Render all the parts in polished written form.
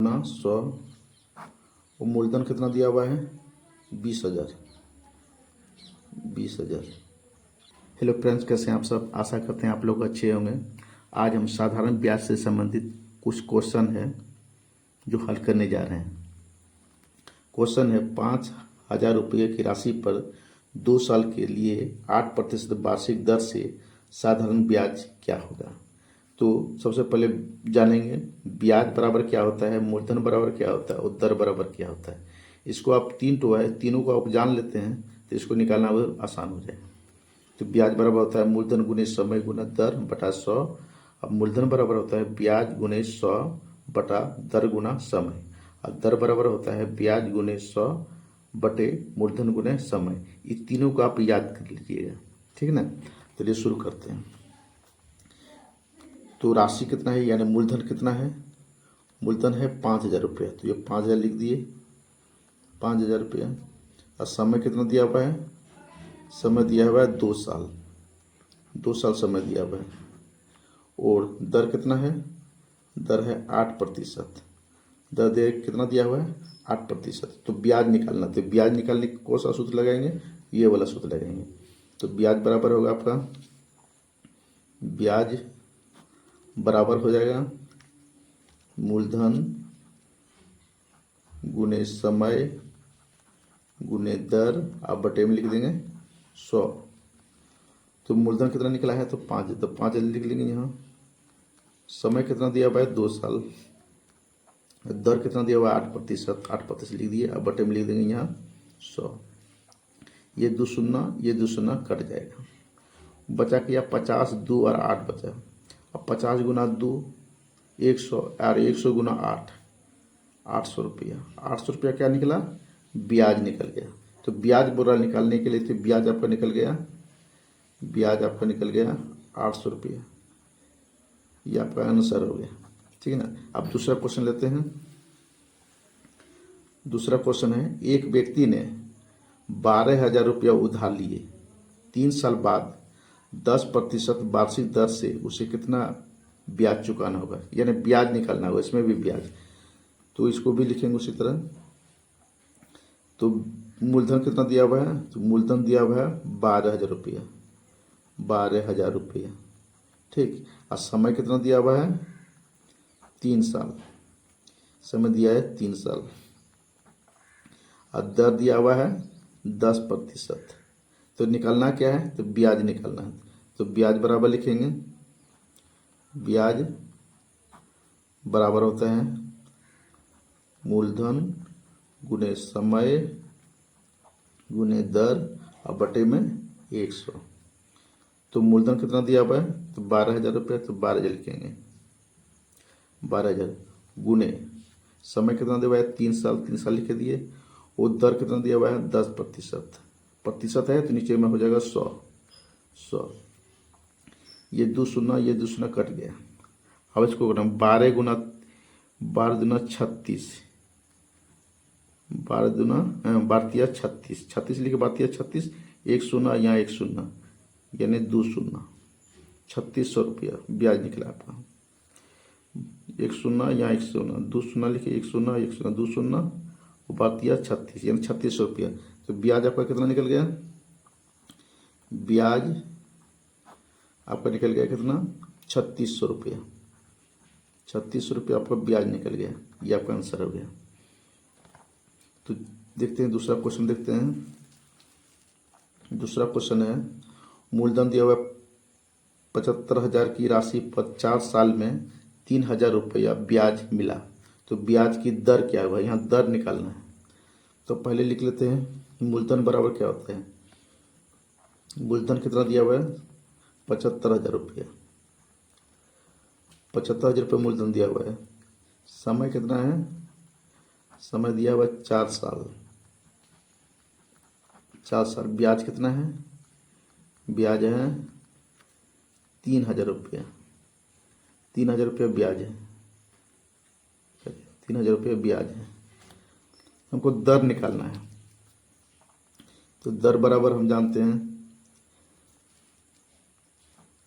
ना 100 और मूलधन कितना दिया हुआ है 20,000। 20,000। हेलो फ्रेंड्स, कैसे हैं आप सब। आशा करते हैं आप लोग अच्छे होंगे। आज हम साधारण ब्याज से संबंधित कुछ क्वेश्चन है जो हल करने जा रहे हैं। क्वेश्चन है 5,000 रुपये की राशि पर 2 साल के लिए 8% वार्षिक दर से साधारण ब्याज क्या होगा। तो सबसे पहले जानेंगे ब्याज बराबर क्या होता है, मूलधन बराबर क्या होता है और दर बराबर क्या होता है। इसको आप तीनों को आप जान लेते हैं तो इसको निकालना आसान हो जाए। तो ब्याज बराबर होता है मूलधन गुने समय गुना दर बटा 100। अब मूलधन बराबर होता है ब्याज गुने 100 बटा दर गुना समय। और दर बराबर होता है ब्याज गुने 100 बटे मूलधन गुने समय। इस तीनों को आप याद कर लीजिएगा, ठीक है ना। चलिए शुरू करते हैं। तो राशि कितना है, यानी मूलधन कितना है। मूलधन है 5,000 रुपये, तो ये 5,000 लिख दिए, 5,000 रुपये। और समय कितना दिया हुआ है, समय दिया हुआ है 2 साल, 2 साल समय दिया हुआ है। और दर कितना है, दर है 8%। दर दे कितना दिया हुआ है 8%। तो ब्याज निकालना, तो ब्याज निकालने का कौन सा सूत्र लगाएंगे, ये वाला सूत्र लगाएंगे। तो ब्याज बराबर होगा आपका, ब्याज बराबर हो जाएगा मूलधन गुने समय गुने दर, आप बटे में लिख देंगे 100। तो मूलधन कितना निकला है तो 5, तो 5 लिख लेंगे यहाँ। समय कितना दिया हुआ है 2 साल। दर कितना दिया हुआ है 8%, 8% लिख दिए। अब बटे में लिख देंगे यहाँ 100। ये 2 शून्य कट जाएगा, बचा किया 50, 2 और 8 बचा। अब 50 गुना 2 100 और 100 गुना 8 800 रुपया। 800 रुपया क्या निकला, ब्याज निकल गया। तो ब्याज बोरा निकालने के लिए तो ब्याज आपका निकल गया, ब्याज आपका निकल गया 800 रुपया। ये आपका आंसर हो गया, ठीक है ना। अब दूसरा क्वेश्चन लेते हैं। दूसरा क्वेश्चन है एक व्यक्ति ने 12,000 रुपया उधार लिए, 3 साल बाद 10% वार्षिक दर से उसे कितना ब्याज चुकाना होगा, यानी ब्याज निकालना होगा, इसमें भी ब्याज। तो इसको भी लिखेंगे उसी तरह। तो मूलधन कितना दिया हुआ है, तो मूलधन दिया हुआ है 12,000 रुपया, 12,000 रुपया, ठीक। और समय कितना दिया हुआ है 3 साल, समय दिया है 3 साल। और दर दिया हुआ है 10%। तो निकालना क्या है, तो ब्याज निकालना है। तो ब्याज बराबर लिखेंगे, ब्याज बराबर होता है मूलधन गुने समय गुने दर और बटे में 100। तो मूलधन कितना दिया हुआ है, तो 12,000 रुपये, तो 12,000 लिखेंगे, 12,000 गुने समय कितना दिया हुआ है 3 साल, 3 साल लिख दिए। और दर कितना दिया हुआ है 10%, प्रतिशत है तो नीचे में हो जाएगा 100। ये 2 शून्य कट गया। अब इसको करना 12 गुना 12 दूना 36, 12 दूना 12 36, 36 लिखे 12 36, 1 शून्य यहाँ 1 शून्य, यानी 2 शून्य, 3600 रुपया ब्याज निकला आपका। 1 शून्य यहाँ 1 शून्य, 2 शून्य लिखे 1 शून्य 1 शून्य 2 शून्य, 12 36, यानी 3600 रुपया। तो ब्याज आपका कितना निकल गया, ब्याज आपका निकल गया कितना 3600 रुपया। 3600 रुपया आपका ब्याज निकल गया, ये आपका आंसर हो गया। तो देखते हैं दूसरा क्वेश्चन, देखते हैं। दूसरा क्वेश्चन है मूलधन दिया हुआ 75,000 की राशि पर 4 साल में 3,000 रुपया ब्याज मिला, तो ब्याज की दर क्या होगा, यहाँ दर निकालना है। तो पहले लिख लेते हैं मूलधन बराबर क्या होता है। मूलधन कितना दिया हुआ है 75,000 रुपया, 75,000 रुपये मूलधन दिया हुआ है। समय कितना है, समय दिया हुआ है 4 साल, 4 साल। ब्याज कितना है, ब्याज है 3,000 रुपया, 3,000 रुपया ब्याज है, 3,000 रुपया ब्याज है। हमको दर निकालना है। तो दर बराबर हम जानते हैं,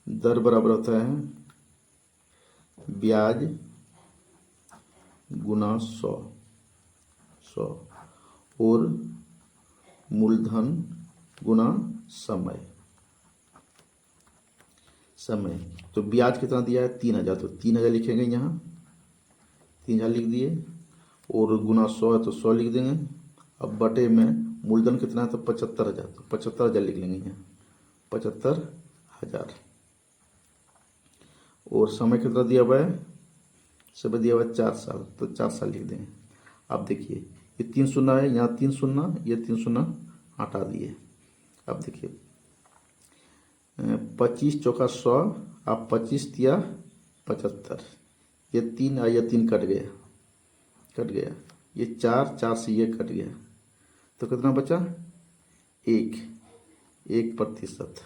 दर बराबर होता है ब्याज गुना 100 और मूलधन गुना समय। तो ब्याज कितना दिया है 3000, तो 3000 लिखेंगे यहाँ, 3000 लिख दिए, और गुना 100 है तो 100 लिख देंगे। अब बटे में मूलधन कितना है तो 75,000, तो 75,000 लिख लेंगे यहाँ, 75,000। और समय कितना दिया हुआ है, समय दिया हुआ है 4 साल, तो 4 साल लिख देंगे। अब देखिए ये 3 शून्य है, यहाँ 3 शून्य, ये 3 शून्य हटा दिए। अब देखिए 25 चौका 100, अब 25 दिया 75, ये 3 या 3 कट गया, ये 4 से ये कट गया, तो कितना बचा 1%,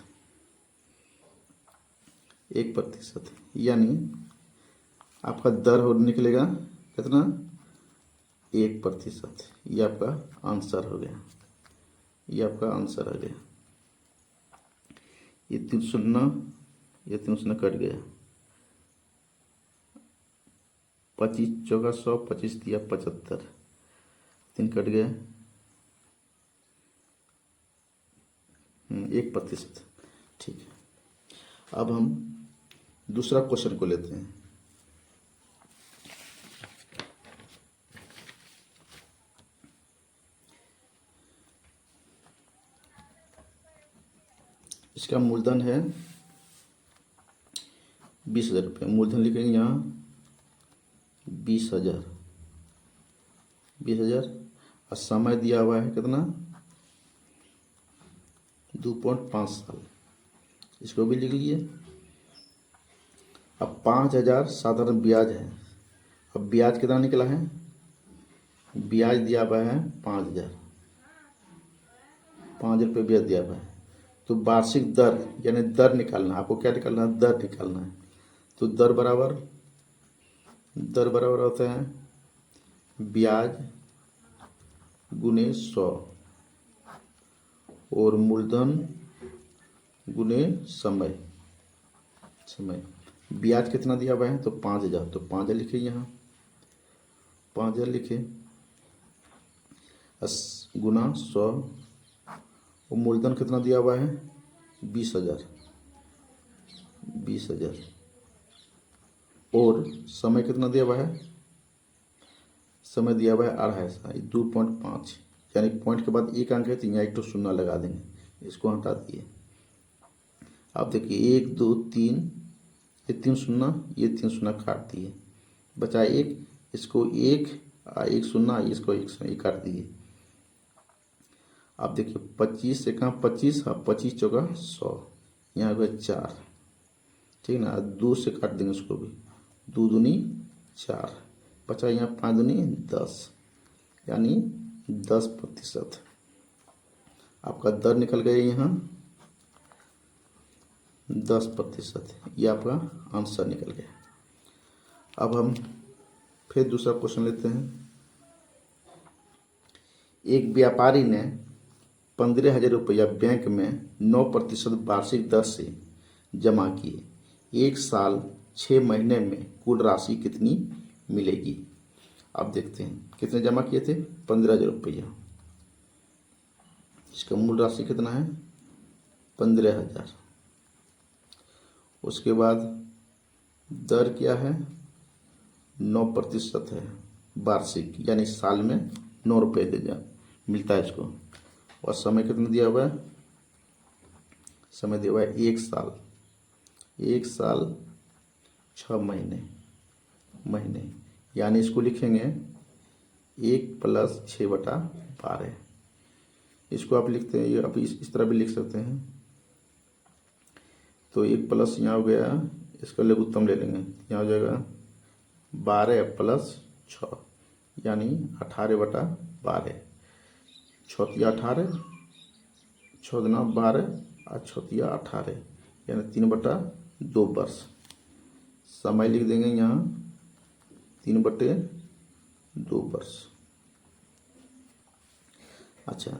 1%, यानी आपका दर हो निकलेगा कितना 1%। ये आपका आंसर हो गया, ये आपका आंसर हो गया। ये 3 शून्य कट गया, 25 चौका 100, 25 दिया 75, 3 कट गया, 1%। ठीक है, अब हम दूसरा क्वेश्चन को लेते हैं। इसका मूलधन है 20,000 रुपये, मूलधन लिखेंगे यहाँ 20,000, और समय दिया हुआ है कितना 2.5 साल, इसको भी लिख लीजिए। अब 5,000 साधारण ब्याज है। अब ब्याज कितना निकला है, ब्याज दिया हुआ है 5,000, 5 रुपये ब्याज दिया हुआ है। तो वार्षिक दर यानी दर निकालना, आपको क्या निकालना है, दर निकालना है। तो दर बराबर होता है ब्याज गुने 100 और मूलधन गुने समय। ब्याज कितना दिया हुआ है तो 5,000, तो 5,000 लिखे यहाँ, 5,000 लिखे, गुना 100, और मूलधन कितना दिया हुआ है 20,000, और समय कितना दिया हुआ है, समय दिया हुआ है 2.5, 2.5, यानी पॉइंट के बाद एक अंक है तो यहाँ एक तो शून्य लगा देंगे, इसको हटा दिए। अब देखिए 1 2 3, ये 3 शून्य, ये 3 शून्य काट दिए, बचा 1, इसको 1 शून्य, इसको 1 शून्य काट दिए। अब देखिए 25 से कहाँ 25, हाँ 25 चौका 100, यहाँ हो गया 4, ठीक ना, 2 से काट देंगे उसको भी, 2 दूनी 4, बचा यहाँ 5 दूनी 10, यानी 10%। आपका दर निकल गया यहाँ 10%, ये आपका आंसर निकल गया। अब हम फिर दूसरा क्वेश्चन लेते हैं। एक व्यापारी ने 15,000 रुपया बैंक में 9% वार्षिक दर से जमा किए, 1 साल 6 महीने में कुल राशि कितनी मिलेगी। अब देखते हैं कितने जमा किए थे 15,000 रुपया, इसका मूल राशि कितना है 15,000। उसके बाद दर क्या है 9% है वार्षिक, यानी साल में 9 रुपये दे मिलता है इसको। और समय कितना दिया हुआ है, समय दिया हुआ है 1 साल, 1 साल 6 महीने, यानी इसको लिखेंगे 1 + 6/12। इसको आप लिखते हैं, ये आप इस तरह भी लिख सकते हैं। तो 1 प्लस यहाँ हो गया, इसका लघुत्तम ले लेंगे, यहाँ हो जाएगा 12 + 6, यानी 18/12, 6 × 18, 6 × 12 और 6 × 18, यानी 3/2 वर्ष। समय लिख देंगे यहाँ 3/2 वर्ष। अच्छा,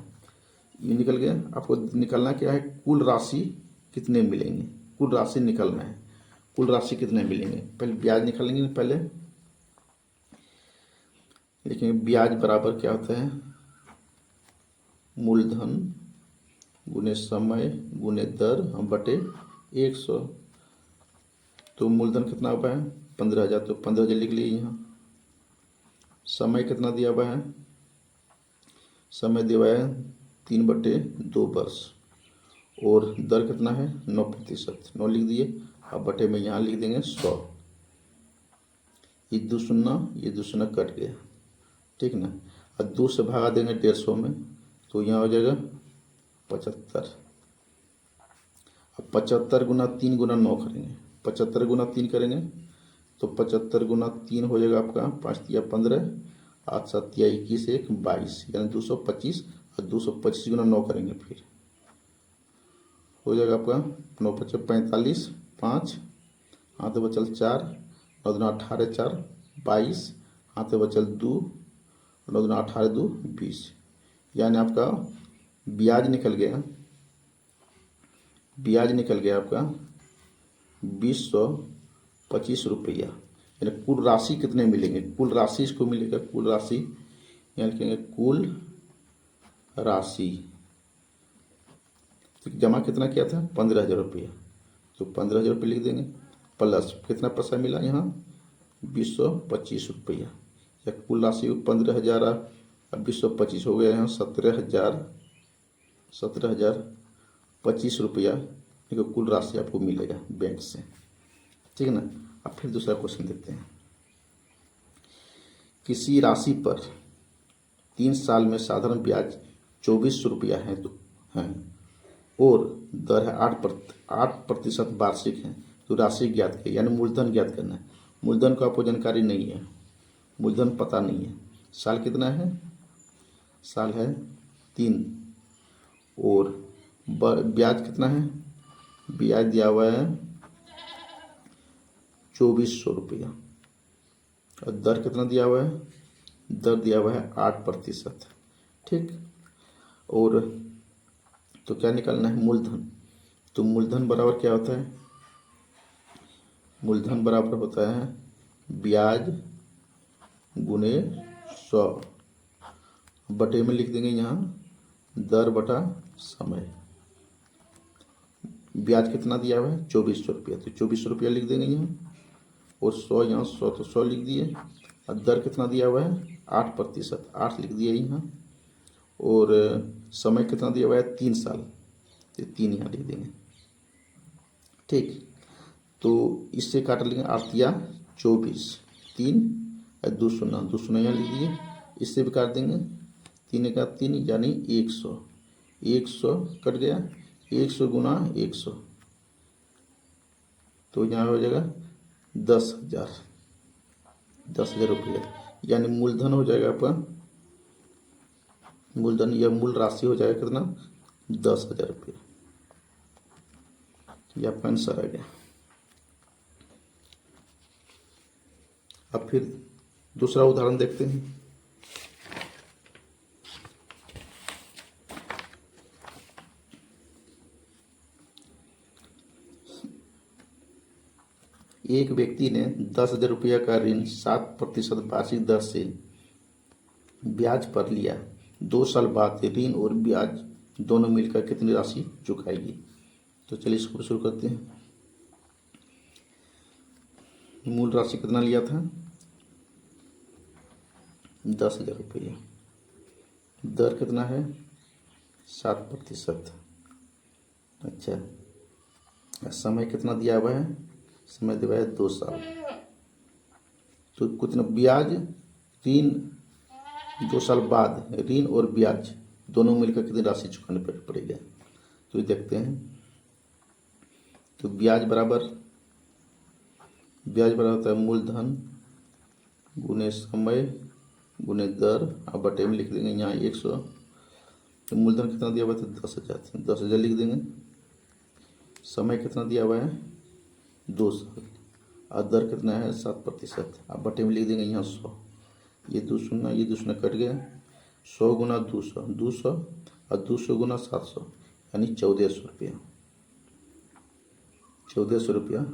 ये निकल गया। आपको निकलना क्या है, कुल राशि कितने मिलेंगे, कुल राशि निकलना है, कुल राशि कितने मिलेंगे। पहले ब्याज निकालेंगे, पहले लिखेंगे ब्याज बराबर क्या होता है, मूलधन गुने समय गुने दर बटे 100। तो मूलधन कितना हुआ है 15,000, तो 15,000 लिख लिए यहाँ। समय कितना दिया हुआ है, समय दिया हुआ है 3/2 वर्ष, और दर कितना है 9%, 9 लिख दिए। अब बटे में यहाँ लिख देंगे 100। ये 2 शून्य कट गया, ठीक ना। अब 2 से भागा देंगे 150 में, तो यहाँ हो जाएगा 75। अब 75 गुना 3 गुना 9 करेंगे, 75 गुना 3 करेंगे तो 75 गुना 3 हो जाएगा आपका 5 तिया 15, 8 7 तिया 21, 1 22, यानी 225। और 225 गुना 9 करेंगे, फिर हो जाएगा आपका 9 पचे 45, 5 हाथ बचल 4, 9 दूना 18, 4 22, हाथ बचल 2, 9 दूना 18, 2 20, यानी आपका ब्याज निकल गया, ब्याज निकल गया आपका 2,125 रुपया। यानी कुल राशि कितने मिलेंगे, कुल राशि इसको मिलेगा, कुल राशि यहाँ लिखेंगे कुल राशि। तो जमा कितना किया था 15,000 रुपया, तो 15,000 रुपये लिख देंगे, प्लस कितना पैसा मिला यहाँ 2,125 रुपया। या कुल राशि 15,000 अब 2,125 हो गया, यहाँ 17,025 रुपया देखो कुल राशि आपको मिलेगा बैंक से, ठीक है ना। अब फिर दूसरा क्वेश्चन देखते हैं। किसी राशि पर 3 साल में साधारण ब्याज 2400 रुपया है और दर है 8% वार्षिक है, तो राशि ज्ञात करें, यानी मूलधन ज्ञात करना है। मूलधन को आपको जानकारी नहीं है, मूलधन पता नहीं है। साल कितना है, साल है 3, और ब्याज कितना है, ब्याज दिया हुआ है 2400 रुपया, और दर कितना दिया हुआ है, दर दिया हुआ है 8%, ठीक। और तो क्या निकालना है मूलधन, तो मूलधन बराबर क्या होता है, मूलधन बराबर होता है ब्याज गुने 100, बटे में लिख देंगे यहाँ दर बटा समय। ब्याज कितना दिया हुआ है 2400 रुपया, तो 2400 रुपया लिख देंगे यहाँ, और 100 यहाँ 100 तो 100 लिख दिए। और दर कितना दिया हुआ है 8%, 8 लिख दिया यहाँ, और समय कितना दिया हुआ है 3 साल, तो 3 यहाँ लिख देंगे, ठीक। तो इससे काट लेंगे 8 या 24, 3 2 शून्य 2 शून्य यहाँ लिख दिए, इससे भी काट देंगे 3 का 3 यानी 100, 100 कट गया, 100 गुना 100, तो यहाँ हो जाएगा 10,000 रुपया, यानी मूलधन हो जाएगा आपका, मूलधन या मूल राशि हो जाएगा कितना 10,000 रुपया। यह आपका आंसर आ गया। अब फिर दूसरा उदाहरण देखते हैं। एक व्यक्ति ने 10,000 रुपया का ऋण 7% वार्षिक दर से ब्याज पर लिया। 2 साल बाद ऋण और ब्याज दोनों मिलकर कितनी राशि चुकाएगी। तो चलिए इसको शुरू करते हैं। मूल राशि कितना लिया था 10,000 रुपया, दर कितना है 7%, अच्छा। समय कितना दिया हुआ है, समय दिया हुआ है 2 साल, तो कितना ब्याज ऋण 2 साल बाद ऋण और ब्याज दोनों मिलकर कितनी राशि चुकानी पड़ेगा। तो ये देखते हैं। तो ब्याज बराबर होता है मूलधन गुने समय गुने दर, अब बटे में लिख देंगे यहाँ 100। तो मूलधन कितना दिया हुआ था 10,000, 10,000 लिख देंगे। समय कितना दिया हुआ है 2 साल, और दर कितना है 7%, अब बटे में लिख देंगे यहाँ 100। ये 2 शून्य कट गया, 100 गुना 200, 200 और 200 गुना 700 यानी 1,400 रुपया। 1,400 रुपया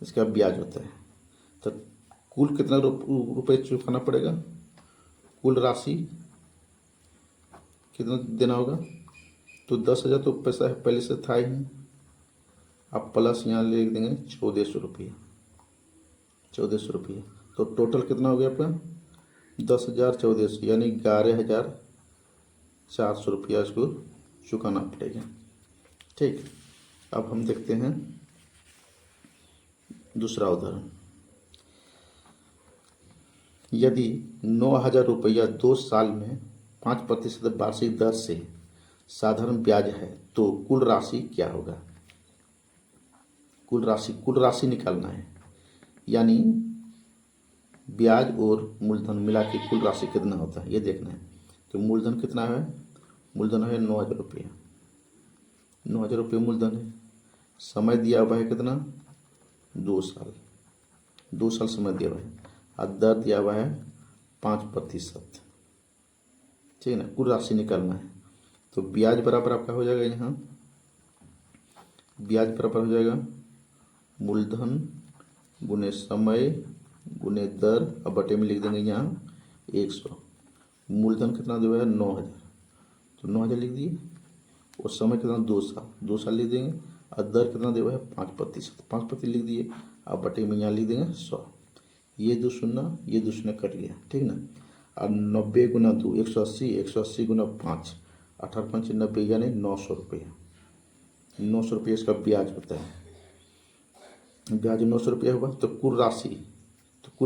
इसका ब्याज होता है। तो कुल कितना रुपये चुकाना पड़ेगा, कुल राशि कितना देना होगा, तो 10,000 तो पैसा है पहले से था ही, आप प्लस यहाँ लिख देंगे 1400 रुपये। 1400 रुपये तो टोटल कितना हो गया आपका 10,000 1400 यानी 11,400 रुपया इसको चुकाना पड़ेगा। ठीक, अब हम देखते हैं दूसरा उदाहरण। यदि 9,000 रुपया 2 साल में 5% वार्षिक दर से साधारण ब्याज है तो कुल राशि क्या होगा। कुल राशि निकालना है, यानी ब्याज और मूलधन मिला के कुल राशि कितना होता है ये देखना है। तो मूलधन कितना है, मूलधन है 9,000 रुपया। 9,000 रुपये मूलधन है। समय दिया हुआ है कितना 2 साल। 2 साल समय दिया हुआ है और दर दिया हुआ है 5%। ठीक है ना, कुल राशि निकालना है। तो ब्याज बराबर आपका हो जाएगा, यहाँ ब्याज बराबर हो जाएगा मूलधन गुने समय गुने दर, अब बटे में लिख देंगे यहाँ 100। मूलधन कितना दिया है 9,000, तो 9,000 लिख दिए और समय कितना 2 साल, 2 साल लिख देंगे और दर कितना दिया है 5%, 5% लिख दिए। अब बटे में यहाँ लिख देंगे 100। ये 2 शून्य ये 2 शून्य कट गया, ठीक ना। और 90 गुना 2 180, 180 गुना 5 18 5 90 यानी 900 रुपये। 900 रुपये इसका ब्याज होता है। ब्याज 900 रुपया हुआ। तो कुल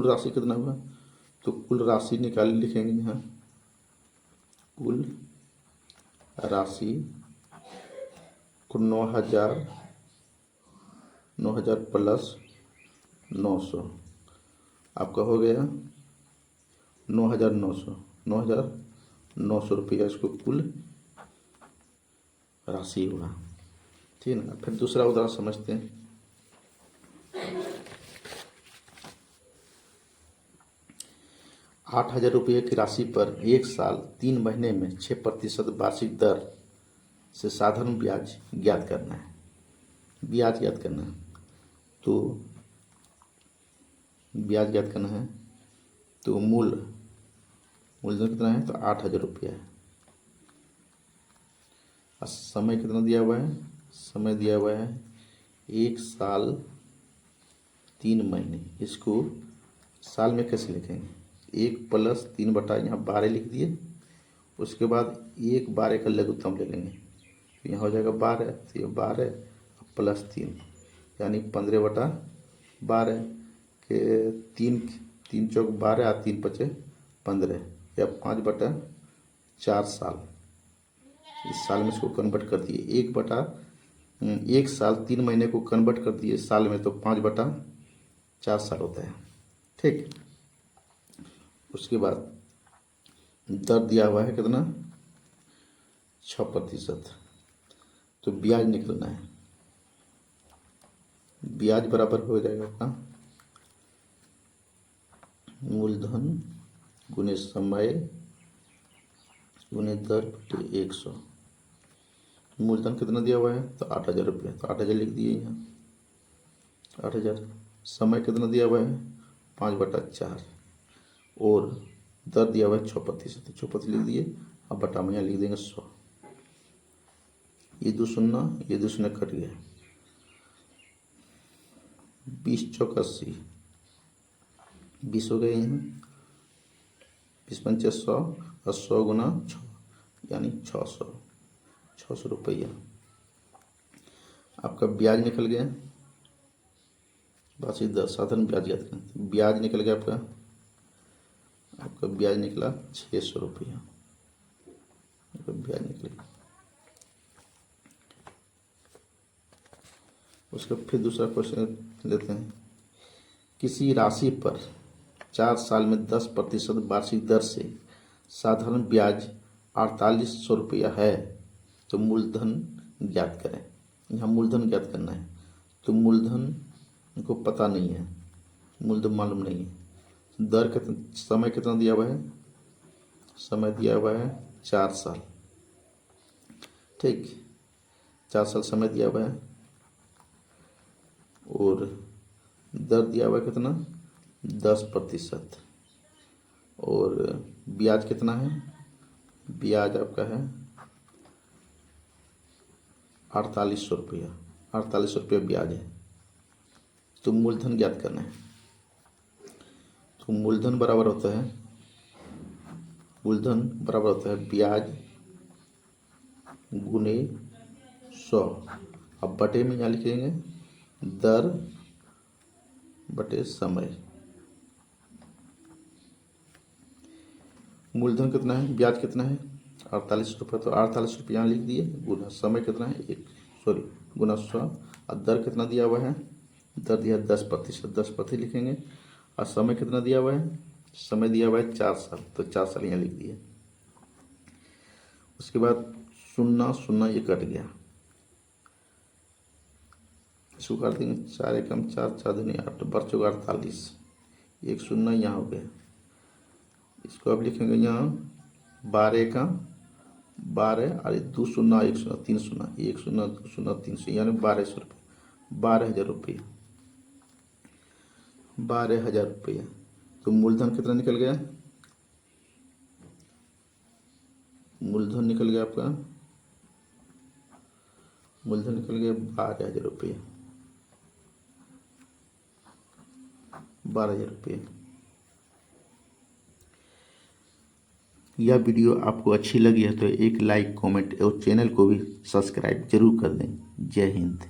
राशि कितना हुआ, तो कुल राशि निकाल लिखेंगे यहाँ। कुल राशि को 9,000 प्लस 900 आपका हो गया 9,900 रुपया इसको कुल राशि हुआ। ठीक है ना। फिर दूसरा उदाहरण समझते हैं। 8,000 रुपये की राशि पर 1 साल 3 महीने में 6% वार्षिक दर से साधारण ब्याज ज्ञात करना है। तो ब्याज ज्ञात करना है। तो मूलधन कितना है, तो 8,000 रुपया है। और समय कितना दिया हुआ है, समय दिया हुआ है 1 साल 3 महीने। इसको साल में कैसे लिखेंगे, 1 प्लस 3 बटा यहाँ 12 लिख दिए। उसके बाद 1 12 का लघुत्तम ले लेंगे, तो यहाँ हो जाएगा 12, तो ये 12 प्लस 3 यानी 15 बटा 12 के 3 चौक 12 और 3 पचे 15 या 5 बटा 4 साल। इस साल में इसको कन्वर्ट कर दिए 1 साल 3 महीने को कन्वर्ट कर दिए साल में, तो 5 बटा 4 साल होता है। ठीक, उसके बाद दर दिया हुआ है कितना 6%। तो ब्याज निकलना है। ब्याज बराबर हो जाएगा आपका मूलधन गुने समय गुने दर बटे 100। मूलधन कितना दिया हुआ है, तो 8,000 रुपये, तो 8,000 लिख दिए यहाँ 8,000। समय कितना दिया हुआ है 5 बटा 4 और दर दिया हुआ है 6%, तो 6% लिख दिए। अब बटा में यहाँ लिख देंगे 100। ये 2 शून्य कट गया। 20 चौक 80, 20 हो गए यहाँ, 20 पंचे 100 और 100 गुना 6 यानी 600 रुपया आपका ब्याज निकल गया। वार्षिक दर साधारण ब्याज याद करें। ब्याज निकल गया आपका ब्याज निकला 600 रुपया ब्याज निकलेगा। उसका फिर दूसरा क्वेश्चन लेते हैं। किसी राशि पर 4 साल में 10% वार्षिक दर से साधारण ब्याज 4,800 रुपया है, तो मूलधन ज्ञात करें। यहाँ मूलधन ज्ञात करना है। तो मूलधन को पता नहीं है, मूलधन मालूम नहीं है। दर कितना, समय कितना दिया हुआ है, समय दिया हुआ है 4 साल। ठीक, 4 साल समय दिया हुआ है और दर दिया हुआ है कितना 10% और ब्याज कितना है? ब्याज आपका है 4800 रुपया। 4800 रुपया ब्याज है। तो मूलधन ज्ञात करना है। तो मूलधन बराबर होता है ब्याज गुने 100। अब बटे में यहाँ लिखेंगे दर बटे समय। मूलधन कितना है, ब्याज कितना है 48 रुपये, तो 48 रुपये यहाँ लिख दिए। गुना समय कितना है गुना 100। और दर कितना दिया हुआ है, दर दिया 10%, 10% लिखेंगे। और समय कितना दिया हुआ है, समय दिया हुआ है 4 साल, तो 4 साल यहाँ लिख दिए। उसके बाद 0 ये कट गया, इसको कर देंगे 4 एकम 4, 4 दूनी 8, बढ़ चुका 48। 1 0 यहाँ हो गया। इसको अब लिखेंगे यहाँ 12 का 12 और 2 0 1 0 3 0 1 0 2 0 3 0 यानी 1200 रुपये, 12,000 रुपये, 12,000 रुपये। तो मूलधन कितना निकल गया, मूलधन निकल गया आपका, मूलधन निकल गया 12,000 रुपये, 12,000 रुपये। यह वीडियो आपको अच्छी लगी है तो एक लाइक, कमेंट और चैनल को भी सब्सक्राइब जरूर कर दें। जय हिंद।